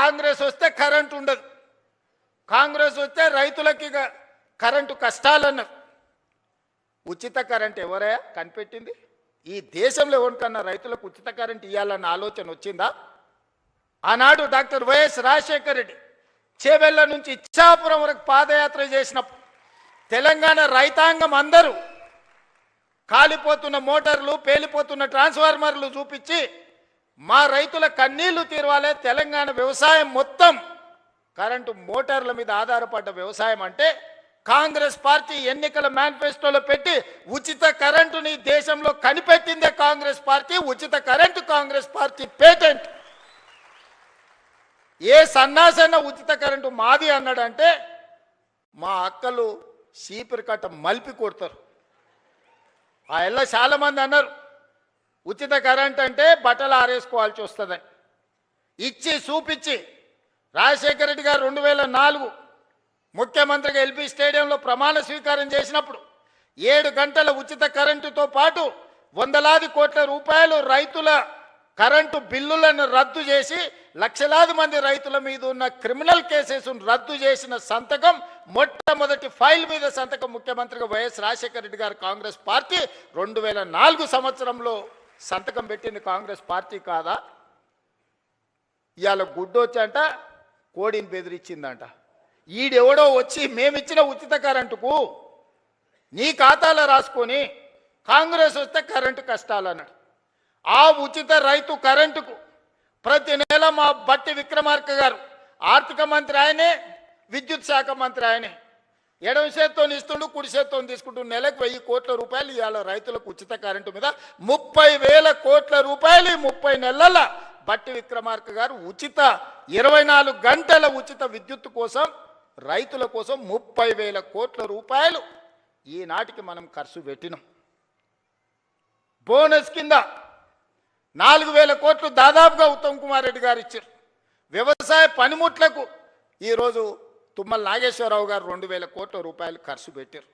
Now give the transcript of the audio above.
కాంగ్రెస్ వస్తే కరెంట్ ఉండదు, కాంగ్రెస్ వస్తే రైతులకి కరెంటు కష్టాలన్నారు. ఉచిత కరెంట్ ఎవరయ్యా కనిపెట్టింది? ఈ దేశంలో ఎవరికన్నా రైతులకు ఉచిత కరెంట్ ఇవ్వాలన్న ఆలోచన వచ్చిందా? ఆనాడు డాక్టర్ వైఎస్ రాజశేఖర రెడ్డి చేవెళ్ళ నుంచి ఇచ్చాపురం వరకు పాదయాత్ర చేసినప్పుడు తెలంగాణ రైతాంగం అందరూ కాలిపోతున్న మోటార్లు, పేలిపోతున్న ట్రాన్స్ఫార్మర్లు చూపించి మా రైతుల కన్నీళ్లు తీరవాలే, తెలంగాణ వ్యవసాయం మొత్తం కరెంటు మోటార్ల మీద ఆధారపడ్డ వ్యవసాయం అంటే కాంగ్రెస్ పార్టీ ఎన్నికల మేనిఫెస్టోలో పెట్టి ఉచిత కరెంటుని దేశంలో కనిపెట్టిందే కాంగ్రెస్ పార్టీ. ఉచిత కరెంటు కాంగ్రెస్ పార్టీ పేటెంట్. ఏ సన్నాసన్న ఉచిత కరెంటు మాది అన్నాడంటే మా అక్కలు చీపిరి కట్ట మలిపి కొడతారు. ఆ ఎల్ల చాలా మంది అన్నారు ఉచిత కరెంట్ అంటే బట్టలు ఆరేసుకోవాల్సి వస్తుందని. ఇచ్చి చూపించి రాజశేఖర రెడ్డి గారు 2004 ముఖ్యమంత్రిగా ఎల్బీ స్టేడియంలో ప్రమాణ స్వీకారం చేసినప్పుడు 7 గంటల ఉచిత కరెంటుతో పాటు వందలాది కోట్ల రూపాయలు రైతుల కరెంటు బిల్లులను రద్దు చేసి లక్షలాది మంది రైతుల మీద ఉన్న క్రిమినల్ కేసెస్ రద్దు చేసిన సంతకం, మొట్టమొదటి ఫైల్ మీద సంతకం ముఖ్యమంత్రిగా వైఎస్ రాజశేఖర రెడ్డి గారు కాంగ్రెస్ పార్టీ 2004 సంవత్సరంలో సంతకం పెట్టింది కాంగ్రెస్ పార్టీ కాదా? ఇవాళ గుడ్డొచ్చంట కోడిని బెదిరించిందంట. ఈడెవడో వచ్చి మేమిచ్చిన ఉచిత కరెంటుకు నీ ఖాతాలో రాసుకొని కాంగ్రెస్ వస్తే కరెంటు కష్టాలన్నాడు. ఆ ఉచిత రైతు కరెంటుకు ప్రతి నెల మా బట్టి విక్రమార్క గారు ఆర్థిక మంత్రి ఆయనే, విద్యుత్ శాఖ మంత్రి ఆయనే, ఎడమ చేత్తో ఇస్తుండు, కుడి చేత్తో తీసుకుంటూ నెలకు 1000 కోట్ల రూపాయలు ఇవాళ రైతులకు ఉచిత కరెంటు మీద 30,000 కోట్ల రూపాయలు 30 నెలల బట్టి విక్రమార్క గారు ఉచిత 24 గంటల ఉచిత విద్యుత్ కోసం రైతుల కోసం 30,000 కోట్ల రూపాయలు ఈనాటికి మనం ఖర్చు పెట్టినాం. బోనస్ కింద 4,000 కోట్లు దాదాపుగా ఉత్తమ్ కుమార్ రెడ్డి గారు ఇచ్చారు. వ్యవసాయ పనిముట్లకు ఈరోజు తుమ్మల నాగేశ్వరరావు గారు 2,000 కోట్ల రూపాయలు ఖర్చు పెట్టారు.